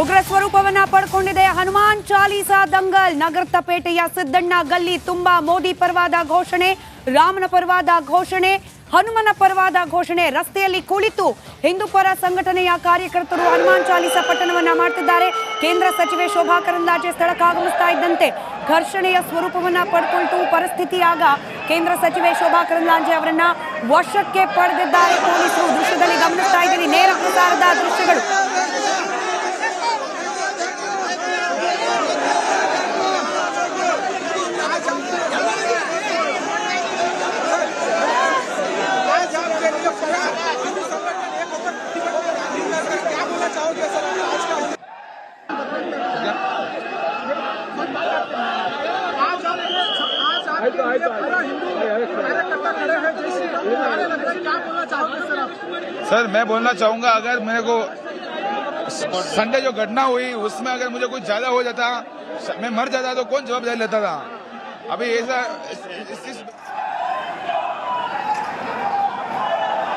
ಉಗ್ರ ಸ್ವರೂಪವನ್ನ ಪಡ್ಕೊಂಡಿದೆ ಹನುಮಾನ್ ಚಾಲೀಸಾ ದಂಗಲ್. ನಗರದ ಪೇಟೆಯ ಸಿದ್ದಣ್ಣ ಗಲ್ಲಿ ತುಂಬಾ ಮೋದಿ ಪರವಾದ ಘೋಷಣೆ, ರಾಮನ ಪರವಾದ ಘೋಷಣೆ, ಹನುಮನ ಪರವಾದ ಘೋಷಣೆ. ರಸ್ತೆಯಲ್ಲಿ ಕುಳಿತು ಹಿಂದೂ ಪರ ಸಂಘಟನೆಯ ಕಾರ್ಯಕರ್ತರು ಹನುಮಾನ್ ಚಾಲೀಸಾ ಪಠಣವನ್ನ ಮಾಡ್ತಿದ್ದಾರೆ. ಕೇಂದ್ರ ಸಚಿವೆ ಶೋಭಾ ಕರಂದ್ಲಾಜೆ ಸ್ಥಳಕ್ಕಾಗಮಿಸ್ತಾ ಇದ್ದಂತೆ ಘರ್ಷಣೆಯ ಸ್ವರೂಪವನ್ನ ಪಡ್ಕೊಳ್ತು ಪರಿಸ್ಥಿತಿ. ಆಗ ಕೇಂದ್ರ ಸಚಿವೆ ಶೋಭಾ ಕರಂದ್ಲಾಜೆ ಅವರನ್ನ ವಶಕ್ಕೆ ಪಡೆದಿದ್ದಾರೆ ಪೊಲೀಸರು. ದೃಶ್ಯದಲ್ಲಿ ಗಮನಿಸ್ತಾ ಇದ್ದೀರಿ, ನೇರ ಪ್ರಸಾರದ ದೃಶ್ಯಗಳು. सर मैं बोलना चाहूंगा, अगर मेरे को संडे जो घटना हुई उसमें अगर मुझे कुछ ज्यादा हो जाता, मैं मर जाता, तो कौन जवाबदारी लेता था? अभी ऐसा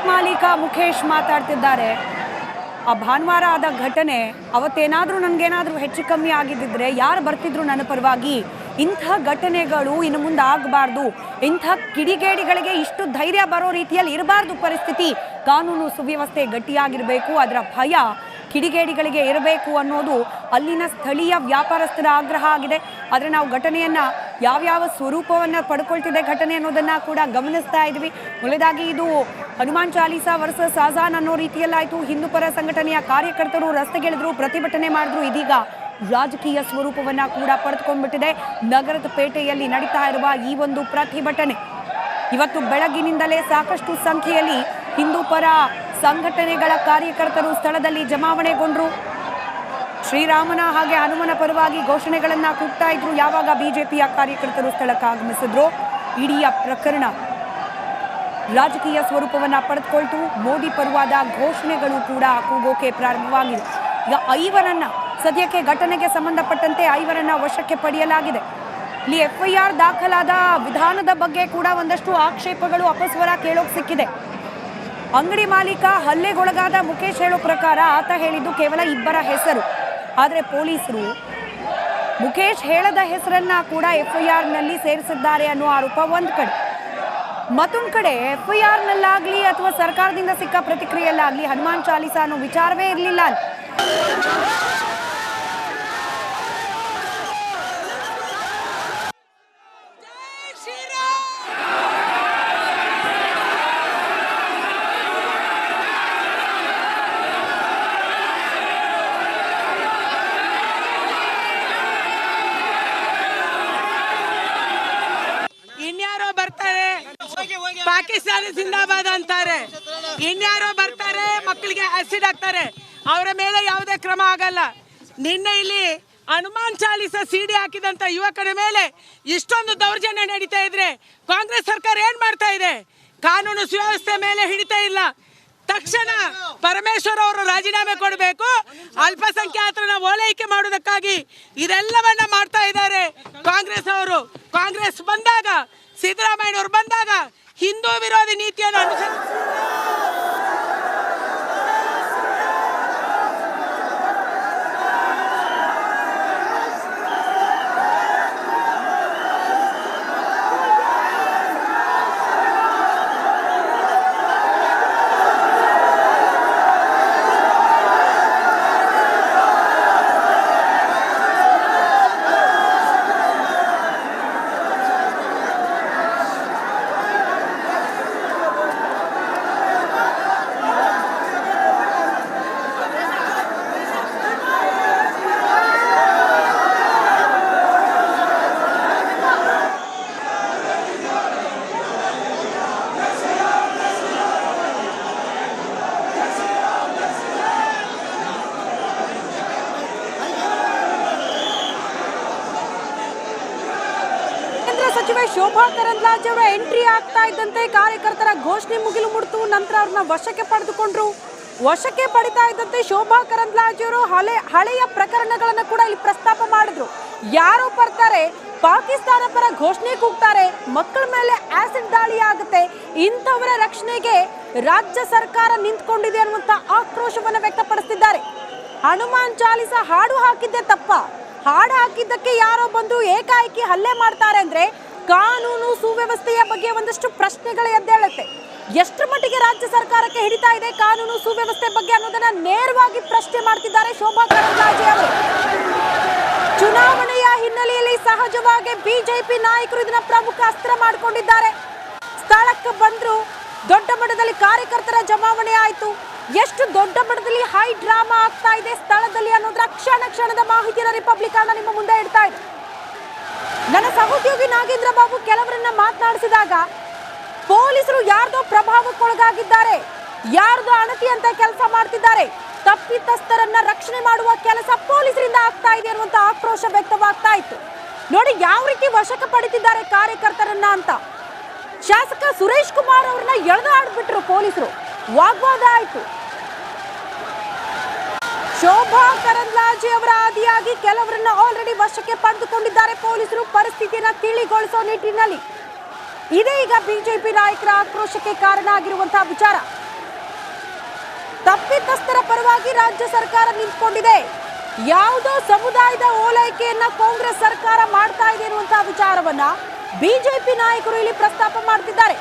ಮಾಲೀಕ ಮುಖೇಶ್ ಮಾತಾಡ್ತಿದ್ದಾರೆ. ಆ ಭಾನುವಾರ ಆದ ಘಟನೆ, ಅವತ್ತೇನಾದ್ರೂ ನನಗೇನಾದ್ರೂ ಹೆಚ್ಚು ಕಮ್ಮಿ ಆಗಿದ್ದಿದ್ರೆ ಯಾರು ಬರ್ತಿದ್ರು ನನ್ನ ಪರವಾಗಿ? ಇಂಥ ಘಟನೆಗಳು ಇನ್ನು ಮುಂದೆ ಆಗಬಾರ್ದು. ಇಂಥ ಕಿಡಿಗೇಡಿಗಳಿಗೆ ಇಷ್ಟು ಧೈರ್ಯ ಬರೋ ರೀತಿಯಲ್ಲಿ ಇರಬಾರ್ದು ಪರಿಸ್ಥಿತಿ. ಕಾನೂನು ಸುವ್ಯವಸ್ಥೆ ಗಟ್ಟಿಯಾಗಿರಬೇಕು, ಅದರ ಭಯ ಕಿಡಿಗೇಡಿಗಳಿಗೆ ಇರಬೇಕು ಅನ್ನೋದು ಅಲ್ಲಿನ ಸ್ಥಳೀಯ ವ್ಯಾಪಾರಸ್ಥರ ಆಗ್ರಹ ಆಗಿದೆ. ಆದರೆ ನಾವು ಘಟನೆಯನ್ನ ಯಾವ್ಯಾವ ಸ್ವರೂಪವನ್ನು ಪಡ್ಕೊಳ್ತಿದೆ ಘಟನೆ ಅನ್ನೋದನ್ನ ಕೂಡ ಗಮನಿಸ್ತಾ ಇದ್ವಿ. ಮೊದಲಾಗಿ ಇದು ಹನುಮಾನ್ ಚಾಲೀಸಾ ವರ್ಸಸ್ ಆಜಾನ್ ಅನ್ನೋ ರೀತಿಯಲ್ಲಾಯಿತು. ಹಿಂದೂ ಪರ ಸಂಘಟನೆಯ ಕಾರ್ಯಕರ್ತರು ರಸ್ತೆಗಿಳಿದ್ರು, ಪ್ರತಿಭಟನೆ ಮಾಡಿದ್ರು. ಇದೀಗ ರಾಜಕೀಯ ಸ್ವರೂಪವನ್ನ ಕೂಡ ಪಡೆದುಕೊಂಡ್ಬಿಟ್ಟಿದೆ. ನಗರದ ಪೇಟೆಯಲ್ಲಿ ನಡೀತಾ ಇರುವ ಈ ಒಂದು ಪ್ರತಿಭಟನೆ ಇವತ್ತು ಬೆಳಗಿನಿಂದಲೇ ಸಾಕಷ್ಟು ಸಂಖ್ಯೆಯಲ್ಲಿ ಹಿಂದೂ ಪರ ಸಂಘಟನೆಗಳ ಕಾರ್ಯಕರ್ತರು ಸ್ಥಳದಲ್ಲಿ ಜಮಾವಣೆಗೊಂಡ್ರು. ಶ್ರೀರಾಮನ ಹಾಗೆ ಹನುಮನ ಪರವಾಗಿ ಘೋಷಣೆಗಳನ್ನ ಕೂಗ್ತಾ ಇದ್ರು. ಯಾವಾಗ ಬಿಜೆಪಿಯ ಕಾರ್ಯಕರ್ತರು ಸ್ಥಳಕ್ಕೆ ಆಗಮಿಸಿದ್ರು, ಇಡೀ ಪ್ರಕರಣ ರಾಜಕೀಯ ಸ್ವರೂಪವನ್ನ ಪಡೆದುಕೊಳ್ತು. ಮೋದಿ ಪರವಾದ ಘೋಷಣೆಗಳು ಕೂಡ ಕೂಗೋಕೆ ಪ್ರಾರಂಭವಾಗಿದೆ. ಈಗ ಐವರನ್ನ ಸದ್ಯಕ್ಕೆ ಘಟನೆಗೆ ಸಂಬಂಧಪಟ್ಟಂತೆ ಐವರನ್ನ ವಶಕ್ಕೆ ಪಡೆಯಲಾಗಿದೆ. ಇಲ್ಲಿ FIR ದಾಖಲಾದ ವಿಧಾನದ ಬಗ್ಗೆ ಕೂಡ ಒಂದಷ್ಟು ಆಕ್ಷೇಪಗಳು ಅಪಸ್ವರ ಕೇಳೋಕ್ ಸಿಕ್ಕಿದೆ. ಅಂಗಡಿ ಮಾಲೀಕ ಹಲ್ಲೆಗೊಳಗಾದ ಮುಖೇಶ್ ಹೇಳೋ ಪ್ರಕಾರ ಆತ ಹೇಳಿದ್ದು ಕೇವಲ ಇಬ್ಬರ ಹೆಸರು. ಆದರೆ ಪೊಲೀಸರು ಮುಖೇಶ್ ಹೇಳದ ಹೆಸರನ್ನ ಕೂಡ FIR ನಲ್ಲಿ ಸೇರಿಸಿದ್ದಾರೆ ಅನ್ನೋ ಆರೋಪ ಒಂದ್ ಕಡೆ. ಮತ್ತೊಂದು ಕಡೆ FIR ನಲ್ಲಾಗ್ಲಿ ಅಥವಾ ಸರ್ಕಾರದಿಂದ ಸಿಕ್ಕ ಪ್ರತಿಕ್ರಿಯೆಯಲ್ಲಾಗ್ಲಿ ಹನುಮಾನ್ ಚಾಲೀಸಾ ಅನ್ನೋ ವಿಚಾರವೇ ಇರಲಿಲ್ಲ. ಇನ್ಯಾರೋ ಬರ್ತಾರೆ, ಪಾಕಿಸ್ತಾನ ಜಿಂದಾಬಾದ್ ಅಂತಾರೆ. ಇನ್ಯಾರೋ ಬರ್ತಾರೆ, ಮಕ್ಕಳಿಗೆ ಆಸಿಡ್ ಹಾಕ್ತಾರೆ. ಅವರ ಮೇಲೆ ಯಾವುದೇ ಕ್ರಮ ಆಗಲ್ಲ. ನಿನ್ನೆ ಇಲ್ಲಿ ಹನುಮಾನ್ ಚಾಲೀಸಾ CD ಹಾಕಿದಂತ ಯುವಕರ ಮೇಲೆ ಇಷ್ಟೊಂದು ದೌರ್ಜನ್ಯ ನಡೀತಾ ಇದ್ರೆ ಕಾಂಗ್ರೆಸ್ ಸರ್ಕಾರ ಏನ್ ಮಾಡ್ತಾ ಇದೆ? ಕಾನೂನು ಸುವ್ಯವಸ್ಥೆ ಮೇಲೆ ಹಿಡಿತಾ ಇಲ್ಲ. ತಕ್ಷಣ ಪರಮೇಶ್ವರ್ ಅವರು ರಾಜೀನಾಮೆ ಕೊಡಬೇಕು. ಅಲ್ಪಸಂಖ್ಯಾತರನ್ನ ಓಲೈಕೆ ಮಾಡುವುದಕ್ಕಾಗಿ ಇದೆಲ್ಲವನ್ನ ಮಾಡ್ತಾ ಇದ್ದಾರೆ ಕಾಂಗ್ರೆಸ್ ಅವರು. ಕಾಂಗ್ರೆಸ್ ಬಂದಾಗ, ಸಿದ್ದರಾಮಯ್ಯನವರು ಬಂದಾಗ ಹಿಂದೂ ವಿರೋಧಿ ನೀತಿಯನ್ನು ಅನುಸರಿಸಿ ಸಚಿವೆ ಶೋಭಾ ಕರಂದ್ಲಾಜೆ ಅವರ ಎಂಟ್ರಿ ಆಗ್ತಾ ಇದ್ದಂತೆ ಕಾರ್ಯಕರ್ತರ ಘೋಷಣೆ ಮುಗಿಲು ಮುಡ್ತು. ನಂತರ ಅವ್ರನ್ನ ವಶಕ್ಕೆ ಪಡೆದುಕೊಂಡ್ರು. ವಶಕ್ಕೆ ಪಡಿತಾ ಇದ್ದಂತೆ ಶೋಭಾ ಕರಂದ್ಲಾಜೆ ಅವರು ಹಳೆಯ ಪ್ರಕರಣಗಳನ್ನ ಕೂಡ ಇಲ್ಲಿ ಪ್ರಸ್ತಾಪ ಮಾಡಿದ್ರು. ಯಾರೋ ಬರ್ತಾರೆ, ಪಾಕಿಸ್ತಾನ ಪರ ಘೋಷಣೆ ಕೂಗ್ತಾರೆ, ಮಕ್ಕಳ ಮೇಲೆ ಆಸಿಡ್ ದಾಳಿ ಆಗುತ್ತೆ, ಇಂಥವರ ರಕ್ಷಣೆಗೆ ರಾಜ್ಯ ಸರ್ಕಾರ ನಿಂತ್ಕೊಂಡಿದೆ ಅನ್ನುವಂತ ಆಕ್ರೋಶವನ್ನು ವ್ಯಕ್ತಪಡಿಸಿದ್ದಾರೆ. ಹನುಮಾನ್ ಚಾಲಿಸ ಹಾಡು ಹಾಕಿದ್ದೆ ತಪ್ಪ? ಹಾಡು ಹಾಕಿದ್ದಕ್ಕೆ ಯಾರೋ ಬಂದು ಏಕಾಏಕಿ ಹಲ್ಲೆ ಮಾಡ್ತಾರೆ ಅಂದ್ರೆ ಕಾನೂನು ಸುವ್ಯವಸ್ಥೆಯ ಬಗ್ಗೆ ಒಂದಷ್ಟು ಪ್ರಶ್ನೆಗಳು ಎದ್ದೇಳುತ್ತೆ. ಎಷ್ಟರ ಮಟ್ಟಿಗೆ ರಾಜ್ಯ ಸರ್ಕಾರಕ್ಕೆ ಹಿಡಿತಾ ಇದೆ ಕಾನೂನು ಸುವ್ಯವಸ್ಥೆ ಬಗ್ಗೆ ಅನ್ನೋದನ್ನ ನೇರವಾಗಿ ಪ್ರಶ್ನೆ ಮಾಡ್ತಿದ್ದಾರೆ ಶೋಭಾ ಕರಂದ್ಲಾಜೆ ಅವರು. ಚುನಾವಣೆಯ ಹಿನ್ನೆಲೆಯಲ್ಲಿ ಸಹಜವಾಗಿ ಬಿಜೆಪಿ ನಾಯಕರು ಇದನ್ನ ಪ್ರಮುಖ ಅಸ್ತ್ರ ಮಾಡಿಕೊಂಡಿದ್ದಾರೆ. ಸ್ಥಳಕ್ಕೆ ಬಂದ್ರು, ದೊಡ್ಡ ಮಟ್ಟದಲ್ಲಿ ಕಾರ್ಯಕರ್ತರ ಜಮಾವಣೆ ಆಯ್ತು. ಎಷ್ಟು ದೊಡ್ಡ ಮಟ್ಟದಲ್ಲಿ ಹೈ ಡ್ರಾಮಾ ಆಗ್ತಾ ಇದೆ ಸ್ಥಳದಲ್ಲಿ ಅನ್ನೋದ್ರ ಕ್ಷಣದ ಮಾಹಿತಿಯನ್ನು ರಿಪಬ್ಲಿಕ್ ಅನ್ನ ನಿಮ್ಮ ಮುಂದೆ ಇಡ್ತಾ ಇದೆ. ನನ್ನ ಸಹೋದ್ಯೋಗಿ ನಾಗೇಂದ್ರ ಬಾಬು ಕೆಲವರನ್ನ ಮಾತನಾಡಿಸಿದಾಗ ಪೊಲೀಸರು ಯಾರ್ದೋ ಪ್ರಭಾವಕ್ಕೊಳಗಾಗಿದ್ದಾರೆ, ಯಾರ್ದೋ ಅಣತಿ ಅಂತ ಕೆಲಸ ಮಾಡ್ತಿದ್ದಾರೆ, ತಪ್ಪಿತಸ್ಥರನ್ನ ರಕ್ಷಣೆ ಮಾಡುವ ಕೆಲಸ ಪೊಲೀಸರಿಂದ ಆಗ್ತಾ ಇದೆ ಅನ್ನುವಂತ ಆಕ್ರೋಶ ವ್ಯಕ್ತವಾಗ್ತಾ ಇತ್ತು. ನೋಡಿ ಯಾವ ರೀತಿ ವಶಕ್ಕೆ ಪಡಿತಿದ್ದಾರೆ ಕಾರ್ಯಕರ್ತರನ್ನ ಅಂತ. ಶಾಸಕ ಸುರೇಶ್ ಕುಮಾರ್ ಅವ್ರನ್ನ ಎಳೆದಾಡ್ಬಿಟ್ರು ಪೊಲೀಸರು, ವಾಗ್ವಾದ ಆಯ್ತು. ಶೋಭಾ ಕರಂದ್ಲಾಜೆ ಅವರ ಆದಿಯಾಗಿ ಕೆಲವರನ್ನ ಆಲ್ರೆಡಿ ವಶಕ್ಕೆ ಪಡೆದುಕೊಂಡಿದ್ದಾರೆ ಪೊಲೀಸರು ಪರಿಸ್ಥಿತಿಯನ್ನ ತಿಳಿಗೊಳಿಸೋ ನಿಟ್ಟಿನಲ್ಲಿ. ಇದೇ ಈಗ ಬಿಜೆಪಿ ನಾಯಕರ ಆಕ್ರೋಶಕ್ಕೆ ಕಾರಣ ಆಗಿರುವಂತಹ ವಿಚಾರ. ತಪ್ಪಿತಸ್ಥರ ಪರವಾಗಿ ರಾಜ್ಯ ಸರ್ಕಾರ ನಿಂತ್ಕೊಂಡಿದೆ. ಯಾವುದೋ ಸಮುದಾಯದ ಓಲೈಕೆಯನ್ನ ಕಾಂಗ್ರೆಸ್ ಸರ್ಕಾರ ಮಾಡ್ತಾ ಇದೆ ಎನ್ನುವಂತಹ ವಿಚಾರವನ್ನ ಬಿಜೆಪಿ ನಾಯಕರು ಇಲ್ಲಿ ಪ್ರಸ್ತಾಪ ಮಾಡ್ತಿದ್ದಾರೆ.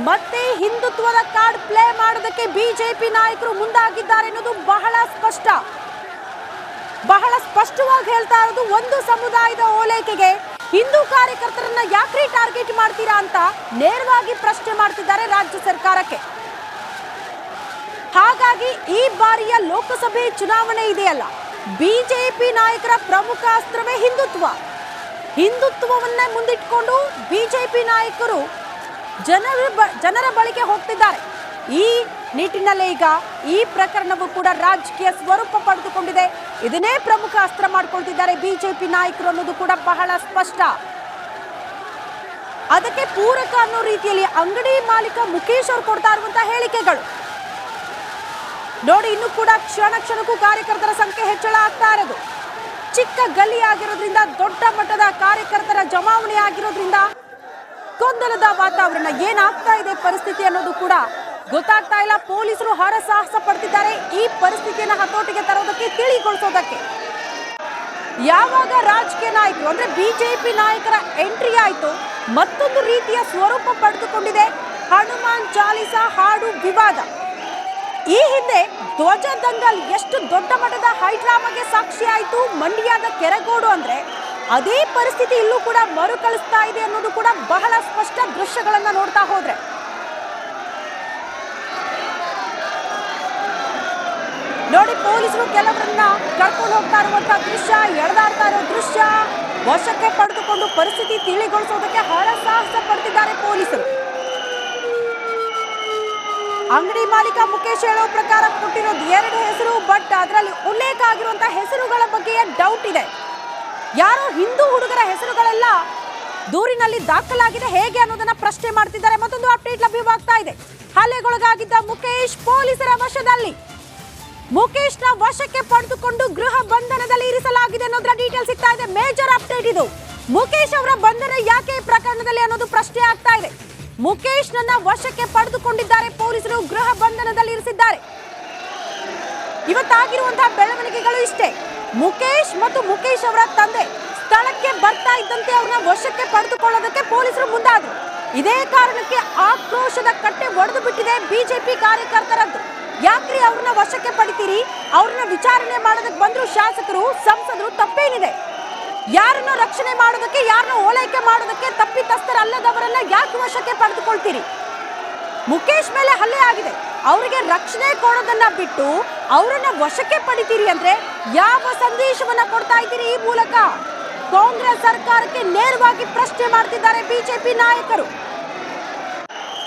ಮತ್ತೆ ಹಿಂದುತ್ವದ ಕಾರ್ಡ್ ಪ್ಲೇ ಮಾಡೋದಕ್ಕೆ ಬಿಜೆಪಿ ನಾಯಕರು ಮುಂದಾಗಿದ್ದಾರೆ ಅನ್ನೋದು ಬಹಳ ಸ್ಪಷ್ಟವಾಗಿ ಹೇಳ್ತಾ ಇರೋದು. ಒಂದು ಸಮುದಾಯದ ಓಲೈಕೆಗೆ ಹಿಂದೂ ಕಾರ್ಯಕರ್ತರನ್ನ ಯಾಕ್ರಿ ಟಾರ್ಗೆಟ್ ಮಾಡ್ತೀರಾ ಅಂತ ನೇರವಾಗಿ ಪ್ರಶ್ನೆ ಮಾಡ್ತಿದ್ದಾರೆ ರಾಜ್ಯ ಸರ್ಕಾರಕ್ಕೆ. ಹಾಗಾಗಿ ಈ ಬಾರಿಯ ಲೋಕಸಭೆ ಚುನಾವಣೆ ಇದೆಯಲ್ಲ, ಬಿಜೆಪಿ ನಾಯಕರ ಪ್ರಮುಖ ಅಸ್ತ್ರವೇ ಹಿಂದುತ್ವವನ್ನ ಮುಂದಿಟ್ಕೊಂಡು ಬಿಜೆಪಿ ನಾಯಕರು ಜನರ ಬಳಿಗೆ ಹೋಗ್ತಿದ್ದಾರೆ. ಈ ನಿಟ್ಟಿನಲ್ಲೇ ಈಗ ಈ ಪ್ರಕರಣವು ಕೂಡ ರಾಜಕೀಯ ಸ್ವರೂಪ ಪಡೆದುಕೊಂಡಿದೆ. ಇದನ್ನೇ ಪ್ರಮುಖ ಅಸ್ತ್ರ ಮಾಡ್ಕೊಳ್ತಿದ್ದಾರೆ ಬಿಜೆಪಿ ನಾಯಕರು ಅನ್ನೋದು ಕೂಡ ಬಹಳ ಸ್ಪಷ್ಟ. ಅದಕ್ಕೆ ಪೂರಕ ಅನ್ನೋ ರೀತಿಯಲ್ಲಿ ಅಂಗಡಿ ಮಾಲೀಕ ಮುಖೇಶ್ ಅವರು ಕೊಡ್ತಾ ಇರುವಂತಹ ಹೇಳಿಕೆಗಳು ನೋಡಿ. ಇನ್ನು ಕೂಡ ಕ್ಷಣಕ್ಕೂ ಕಾರ್ಯಕರ್ತರ ಸಂಖ್ಯೆ ಹೆಚ್ಚಳ ಆಗ್ತಾ ಇರೋದು. ಚಿಕ್ಕ ಗಲ್ಲಿ ಆಗಿರೋದ್ರಿಂದ, ದೊಡ್ಡ ಮಟ್ಟದ ಕಾರ್ಯಕರ್ತರ ಜಮಾವಣೆ ಆಗಿರೋದ್ರಿಂದ ಗೊಂದಲದ ವಾತಾವರಣ. ಏನಾಗ್ತಾ ಇದೆ ಪರಿಸ್ಥಿತಿ ಅನ್ನೋದು ಕೂಡ ಗೊತ್ತಾಗ್ತಾ ಇಲ್ಲ. ಪೊಲೀಸರು ಹರಸಾಹಸ ಪಡ್ತಿದ್ದಾರೆ ಈ ಪರಿಸ್ಥಿತಿಯನ್ನು ಹತೋಟಿಗೆ ತರೋದಕ್ಕೆ, ತಿಳಿಗೊಳಿಸೋದಕ್ಕೆ. ಯಾವಾಗ ರಾಜಕೀಯ ನಾಯಕರು ಅಂದ್ರೆ ಬಿಜೆಪಿ ನಾಯಕರ ಎಂಟ್ರಿ ಆಯ್ತು, ಮತ್ತೊಂದು ರೀತಿಯ ಸ್ವರೂಪ ಪಡೆದುಕೊಂಡಿದೆ ಹನುಮಾನ್ ಚಾಲಿಸಾ ಹಾಡು ವಿವಾದ. ಈ ಹಿಂದೆ ಧ್ವಜ ದಂಗಲ್ ಎಷ್ಟು ದೊಡ್ಡ ಮಟ್ಟದ ಹೈಡ್ರಾಮಾಗೆ ಸಾಕ್ಷಿ ಆಯಿತು ಮಂಡ್ಯದ ಕೆರಗೋಡು ಅಂದ್ರೆ, ಅದೇ ಪರಿಸ್ಥಿತಿ ಇಲ್ಲೂ ಕೂಡ ಮರುಕಳಿಸ್ತಾ ಇದೆ ಅನ್ನೋದು ಕೂಡ ಬಹಳ ಸ್ಪಷ್ಟ ದೃಶ್ಯಗಳನ್ನ ನೋಡ್ತಾ ಹೋದ್ರೆ. ನೋಡಿ ಪೊಲೀಸರು ಕೆಲವರನ್ನ ಕರ್ಕೊಂಡು ಹೋಗ್ತಾ ಇರುವಂತಹ ದೃಶ್ಯ, ಎಳೆದಾಡ್ತಾ ಇರೋ ದೃಶ್ಯ, ವಶಕ್ಕೆ ಪಡೆದುಕೊಂಡು ಪರಿಸ್ಥಿತಿ ತಿಳಿಗೊಳಿಸೋದಕ್ಕೆ ಹರಸಾಹಸ ಪಡ್ತಿದ್ದಾರೆ ಪೊಲೀಸರು. ಅಂಗಡಿ ಮಾಲೀಕ ಮುಖೇಶ್ ಹೇಳೋ ಪ್ರಕಾರ ಕೊಟ್ಟಿರೋದು 2 ಹೆಸರು, ಬಟ್ ಅದರಲ್ಲಿ ಉಲ್ಲೇಖ ಆಗಿರುವಂತಹ ಹೆಸರುಗಳ ಬಗ್ಗೆ ಡೌಟ್ ಇದೆ. ಯಾರೋ ಹಿಂದೂ ಹುಡುಗರ ಹೆಸರುಗಳೆಲ್ಲ ದೂರಿನಲ್ಲಿ ದಾಖಲಾಗಿದೆ, ಹೇಗೆ ಅನ್ನೋದನ್ನ ಪ್ರಶ್ನೆ ಮಾಡ್ತಿದ್ದಾರೆ. ಮತ್ತೊಂದು ಅಪ್ಡೇಟ್ ಲಭ್ಯವಾಗ್ತಾ ಇದೆ. ಹಲ್ಲೆಗೊಳಗಾಗಿದ್ದ ಮುಖೇಶ್ ಪೊಲೀಸರ ವಶದಲ್ಲಿ. ಮುಖೇಶ್ನ ವಶಕ್ಕೆ ಪಡೆದುಕೊಂಡು ಗೃಹ ಬಂಧನದಲ್ಲಿ ಇರಿಸಲಾಗಿದೆ ಅನ್ನೋದ್ರ ಡೀಟೇಲ್ ಸಿಗ್ತಾ ಇದೆ. ಮೇಜರ್ ಅಪ್ಡೇಟ್ ಇದು. ಮುಖೇಶ್ ಅವರ ಬಂಧನ ಯಾಕೆ ಪ್ರಕರಣದಲ್ಲಿ ಅನ್ನೋದು ಪ್ರಶ್ನೆ ಆಗ್ತಾ ಇದೆ. ಮುಖೇಶ್ ನನ್ನ ವಶಕ್ಕೆ ಪಡೆದುಕೊಂಡಿದ್ದಾರೆ ಪೊಲೀಸರು, ಗೃಹ ಬಂಧನದಲ್ಲಿ ಇರಿಸಿದ್ದಾರೆ. ಇವತ್ತಾಗಿರುವಂತಹ ಬೆಳವಣಿಗೆಗಳು ಇಷ್ಟೇ. ಮುಖೇಶ್ ಮತ್ತು ಮುಖೇಶ್ ಅವರ ತಂದೆ ಸ್ಥಳಕ್ಕೆ ಬರ್ತಾ ಇದ್ದಂತೆ ಅವ್ರನ್ನ ವಶಕ್ಕೆ ಪಡೆದುಕೊಳ್ಳೋದಕ್ಕೆ ಪೊಲೀಸರು ಮುಂದಾದ್ರು. ಇದೇ ಕಾರಣಕ್ಕೆ ಆಕ್ರೋಶದ ಕಟ್ಟೆ ಒಡೆದು ಬಿಟ್ಟಿದೆ ಬಿಜೆಪಿ ಕಾರ್ಯಕರ್ತರದ್ದು. ಯಾಕ್ರಿ ಅವ್ರನ್ನ ವಶಕ್ಕೆ ಪಡಿತೀರಿ? ಅವ್ರನ್ನ ವಿಚಾರಣೆ ಮಾಡೋದಕ್ಕೆ ಬಂದ್ರು ಶಾಸಕರು, ಸಂಸದರು, ತಪ್ಪೇನಿದೆ? ಯಾರನ್ನ ರಕ್ಷಣೆ ಮಾಡೋದಕ್ಕೆ, ಯಾರನ್ನ ಓಲೈಕೆ ಮಾಡೋದಕ್ಕೆ ತಪ್ಪಿತಸ್ಥರಲ್ಲದವರನ್ನ ಯಾಕೆ ವಶಕ್ಕೆ ಪಡೆದುಕೊಳ್ತೀರಿ? ಮುಖೇಶ್ ಮೇಲೆ ಹಲ್ಲೆ ಆಗಿದೆ, ಅವರಿಗೆ ರಕ್ಷಣೆ ಕೊಡೋದನ್ನ ಬಿಟ್ಟು ಅವರನ್ನ ವಶಕ್ಕೆ ಪಡಿತೀರಿ ಅಂದ್ರೆ ಯಾವ ಸಂದೇಶವನ್ನ ಕೊಡ್ತಾ ಇದ್ದೀರಿ? ಈ ಮೂಲಕ ಕಾಂಗ್ರೆಸ್ ಸರ್ಕಾರಕ್ಕೆ ನೇರವಾಗಿ ಪ್ರಶ್ನೆ ಮಾಡ್ತಿದ್ದಾರೆ ಬಿಜೆಪಿ ನಾಯಕರು.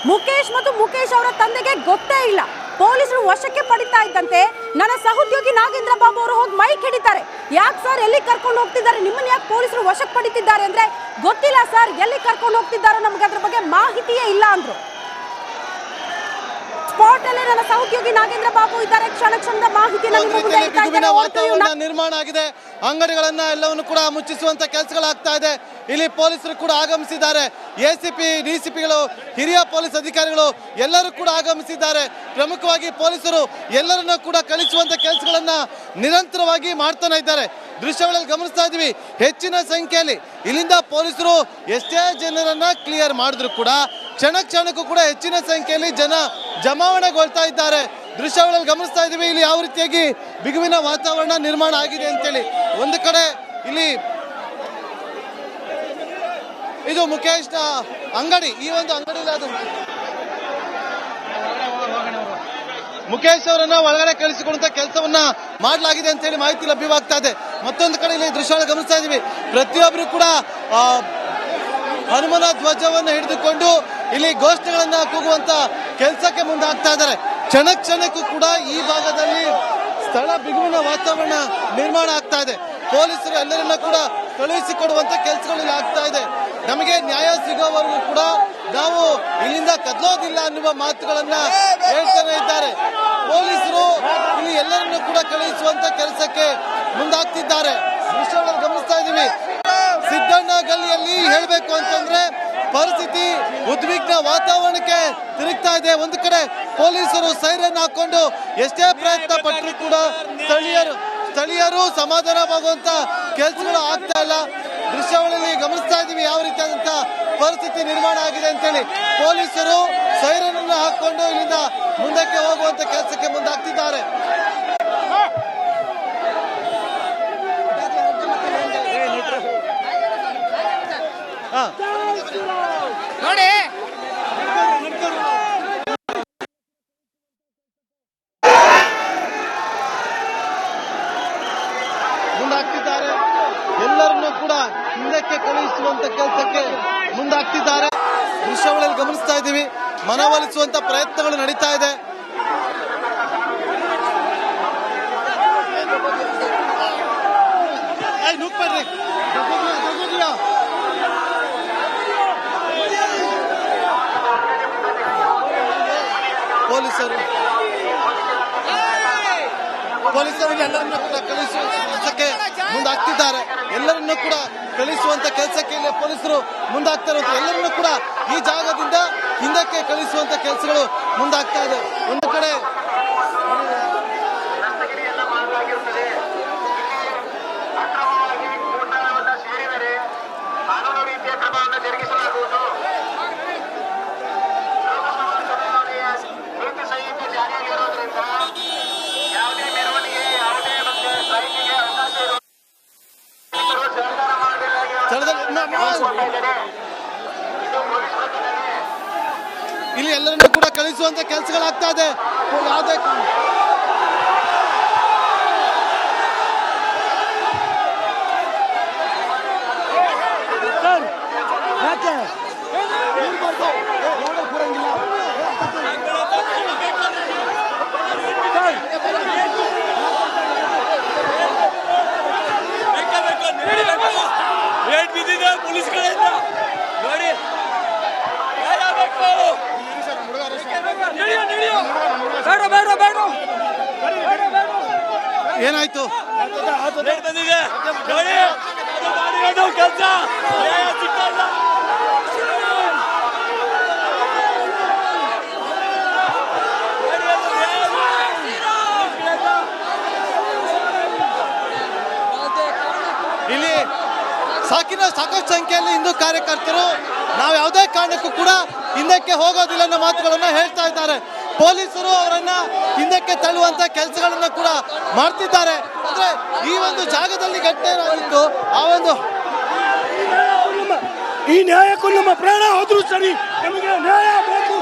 ಮುಖೇಶ್ ಮತ್ತು ಮುಖೇಶ್ ಅವರ ತಂದೆಗೆ ಗೊತ್ತೇ ಇಲ್ಲ. ಪೊಲೀಸರು ವಶಕ್ಕೆ ಪಡಿತಾ ಇದ್ದಂತೆ ನನ್ನ ಸಹೋದ್ಯೋಗಿ ನಾಗೇಂದ್ರ ಬಾಬು ಅವರು ಹೋಗಿ ಮೈಕ್ ಹಿಡಿತಾರೆ. ಯಾಕೆ ಸರ್, ಎಲ್ಲಿ ಕರ್ಕೊಂಡು ಹೋಗ್ತಿದ್ದಾರೆ? ನಿಮ್ಮನ್ನ ಯಾಕೆ ಪೊಲೀಸರು ವಶಕ್ಕೆ ಪಡಿತಿದ್ದಾರೆ ಅಂದ್ರೆ, ಗೊತ್ತಿಲ್ಲ ಸರ್, ಎಲ್ಲಿ ಕರ್ಕೊಂಡು ಹೋಗ್ತಿದ್ದಾರೋ ನಮ್ಗೆ ಅದ್ರ ಬಗ್ಗೆ ಮಾಹಿತಿಯೇ ಇಲ್ಲ ಅಂದ್ರು. ಸ್ಪಾಟ್ ಅಲ್ಲಿ ನನ್ನ ಸಹೋದ್ಯೋಗಿ ನಾಗೇಂದ್ರ ಬಾಬು ಇದ್ದಾರೆ. ಕ್ಷಣದ ಮಾಹಿತಿಯನ್ನು ನಿಮ್ಮ ಮುಂದೆ ಇಡ್ತಾ ಇದ್ದಾರೆ. ವಾತಾವರಣ ನಿರ್ಮಾಣ ಆಗಿದೆ. ಅಂಗಡಿಗಳನ್ನ ಎಲ್ಲವನ್ನು ಕೂಡ ಮುಚ್ಚಿಸುವಂತ ಕೆಲಸಗಳಾಗ್ತಾ ಇದೆ. ಇಲ್ಲಿ ಪೊಲೀಸರು ಕೂಡ ಆಗಮಿಸಿದ್ದಾರೆ. ಎಸಿಪಿ, ಡಿಸಿಪಿಗಳು, ಹಿರಿಯ ಪೊಲೀಸ್ ಅಧಿಕಾರಿಗಳು ಎಲ್ಲರೂ ಕೂಡ ಆಗಮಿಸಿದ್ದಾರೆ. ಪ್ರಮುಖವಾಗಿ ಪೊಲೀಸರು ಎಲ್ಲರನ್ನ ಕೂಡ ಕಳಿಸುವಂತ ಕೆಲಸಗಳನ್ನ ನಿರಂತರವಾಗಿ ಮಾಡ್ತಾನೆ ಇದ್ದಾರೆ. ದೃಶ್ಯಗಳಲ್ಲಿ ಗಮನಿಸ್ತಾ ಇದೀವಿ. ಹೆಚ್ಚಿನ ಸಂಖ್ಯೆಯಲ್ಲಿ ಇಲ್ಲಿಂದ ಪೊಲೀಸರು ಎಷ್ಟೇ ಜನರನ್ನ ಕ್ಲಿಯರ್ ಮಾಡಿದ್ರು ಕೂಡ ಕ್ಷಣಕ್ಕೂ ಕೂಡ ಹೆಚ್ಚಿನ ಸಂಖ್ಯೆಯಲ್ಲಿ ಜನ ಜಮಾವಣೆಗೊಳ್ತಾ ಇದ್ದಾರೆ. ದೃಶ್ಯಗಳಲ್ಲಿ ಗಮನಿಸ್ತಾ ಇದೀವಿ. ಇಲ್ಲಿ ಯಾವ ರೀತಿಯಾಗಿ ಬಿಗುವಿನ ವಾತಾವರಣ ನಿರ್ಮಾಣ ಆಗಿದೆ ಅಂತೇಳಿ. ಒಂದು ಕಡೆ ಇಲ್ಲಿ ಇದು ಮುಖೇಶ್ ಅಂಗಡಿ, ಈ ಒಂದು ಅಂಗಡಿಯಲ್ಲಿ ಅದು ಮುಖೇಶ್ ಅವರನ್ನ ಒಳಗಡೆ ಕಳಿಸಿಕೊಡುವಂತ ಕೆಲಸವನ್ನ ಮಾಡಲಾಗಿದೆ ಅಂತ ಹೇಳಿ ಮಾಹಿತಿ ಲಭ್ಯವಾಗ್ತಾ ಇದೆ. ಮತ್ತೊಂದು ಕಡೆ ಇಲ್ಲಿ ದೃಶ್ಯಗಳು ಗಮನಿಸ್ತಾ ಇದೀವಿ. ಪ್ರತಿಯೊಬ್ಬರು ಕೂಡ ಹನುಮನ ಧ್ವಜವನ್ನು ಹಿಡಿದುಕೊಂಡು ಇಲ್ಲಿ ಘೋಷಣೆಗಳನ್ನ ಕೂಗುವಂತ ಕೆಲಸಕ್ಕೆ ಮುಂದಾಗ್ತಾ ಇದ್ದಾರೆ. ಕ್ಷಣಕ್ಕೂ ಕೂಡ ಈ ಭಾಗದಲ್ಲಿ ಸ್ಥಳ ಬಿಗುವಿನ ವಾತಾವರಣ ನಿರ್ಮಾಣ ಆಗ್ತಾ ಇದೆ. ಪೊಲೀಸರು ಎಲ್ಲರನ್ನ ಕೂಡ ಕಳುಹಿಸಿಕೊಡುವಂತ ಕೆಲಸಗಳು ಇಲ್ಲಿ ಆಗ್ತಾ ಇದೆ. ನಮಗೆ ನ್ಯಾಯ ಸಿಗೋವರೆಗೂ ಕೂಡ ನಾವು ಇಲ್ಲಿಂದ ಕದಲೋದಿಲ್ಲ ಅನ್ನುವ ಮಾತುಗಳನ್ನ ಹೇಳ್ತಾನೆ ಇದ್ದಾರೆ. ಪೊಲೀಸರು ಇಲ್ಲಿ ಎಲ್ಲರನ್ನು ಕೂಡ ಕಳುಹಿಸುವಂತ ಕೆಲಸಕ್ಕೆ ಮುಂದಾಗ್ತಿದ್ದಾರೆ. ದೃಶ್ಯಗಳನ್ನು ಗಮನಿಸ್ತಾ ಇದೀವಿ. ಸಿದ್ದಣ್ಣ ಗಲ್ಲಿಯಲ್ಲಿ ಹೇಳಬೇಕು ಅಂತಂದ್ರೆ ಪರಿಸ್ಥಿತಿ ಉದ್ವಿಗ್ನ ವಾತಾವರಣಕ್ಕೆ ತಿರುಗ್ತಾ ಇದೆ. ಒಂದು ಕಡೆ ಪೊಲೀಸರು ಸೈರನ್ ಹಾಕೊಂಡು ಎಷ್ಟೇ ಪ್ರಯತ್ನ ಪಟ್ಟರು ಕೂಡ ಸ್ಥಳೀಯರು ಸಮಾಧಾನವಾಗುವಂತ ಕೆಲಸಗಳು ಆಗ್ತಾ ಇಲ್ಲ. ದೃಶ್ಯಾವಳಿಯಲ್ಲಿ ಗಮನಿಸ್ತಾ ಇದೀವಿ ಯಾವ ರೀತಿಯಾದಂತ ಪರಿಸ್ಥಿತಿ ನಿರ್ಮಾಣ ಆಗಿದೆ ಅಂತೇಳಿ. ಪೊಲೀಸರು ಸೈರನ್ ಅನ್ನು ಹಾಕೊಂಡು ಇಲ್ಲಿಂದ ಮುಂದಕ್ಕೆ ಹೋಗುವಂತ ಕೆಲಸಕ್ಕೆ ಮುಂದಾಗ್ತಿದ್ದಾರೆ. ನೋಡಿ ಮುಂದಾಗ್ತಿದ್ದಾರೆ. ಎಲ್ಲರನ್ನೂ ಕೂಡ ಹಿಂದಕ್ಕೆ ಕಳುಹಿಸುವಂತ ಕೆಲಸಕ್ಕೆ ಮುಂದಾಗ್ತಿದ್ದಾರೆ. ದೃಶ್ಯಾವಳಿಯಲ್ಲಿ ಗಮನಿಸ್ತಾ ಇದ್ದೀವಿ. ಮನವೊಲಿಸುವಂತ ಪ್ರಯತ್ನಗಳು ನಡೀತಾ ಇದೆ. ಪೊಲೀಸರು ಎಲ್ಲರನ್ನೂ ಕೂಡ ಕಳಿಸುವ ಕೆಲಸಕ್ಕೆ ಮುಂದಾಗ್ತಿದ್ದಾರೆ. ಎಲ್ಲರನ್ನೂ ಕೂಡ ಕಳಿಸುವಂತ ಕೆಲಸಕ್ಕೆ ಇಲ್ಲಿ ಪೊಲೀಸರು ಮುಂದಾಗ್ತಾ ಇರುವಂತ ಎಲ್ಲರನ್ನೂ ಕೂಡ ಈ ಜಾಗದಿಂದ ಹಿಂದಕ್ಕೆ ಕಳಿಸುವಂತ ಕೆಲಸಗಳು ಮುಂದಾಗ್ತಾ ಇದೆ. ಒಂದು ಕಡೆ ಇಲ್ಲಿ ಎಲ್ಲರನ್ನೂ ಕೂಡ ಕಳಿಸುವಂತ ಕೆಲಸಗಳಾಗ್ತಾ ಇದೆ. ಯಾವುದೇ ಪೊಲೀಸ್ ಕಡೆಯಿಂದ ನೋಡಿ ಏನಾಯ್ತು? ಕೆಲಸ ಇಲ್ಲಿ ಸಾಕಷ್ಟು ಸಂಖ್ಯೆಯಲ್ಲಿ ಹಿಂದೂ ಕಾರ್ಯಕರ್ತರು ನಾವು ಯಾವುದೇ ಕಾರಣಕ್ಕೂ ಕೂಡ ಹಿಂದಕ್ಕೆ ಹೋಗೋದಿಲ್ಲ ಅನ್ನೋ ಮಾತುಗಳನ್ನ ಹೇಳ್ತಾ ಇದ್ದಾರೆ. ಪೊಲೀಸರು ಅವರನ್ನ ಹಿಂದಕ್ಕೆ ತಳ್ಳುವಂತ ಕೆಲಸಗಳನ್ನ ಕೂಡ ಮಾಡ್ತಿದ್ದಾರೆ. ಅಂದ್ರೆ ಈ ಒಂದು ಜಾಗದಲ್ಲಿ ಘಟನೆ ಆಗಿತ್ತು. ಆ ಒಂದು ಈ ನ್ಯಾಯಕ್ಕೂ ನಮ್ಮ ಪ್ರಾಣ ಹೋದ್ರು ಸರಿ, ನಮಗೆ ನ್ಯಾಯ ಬೇಕು.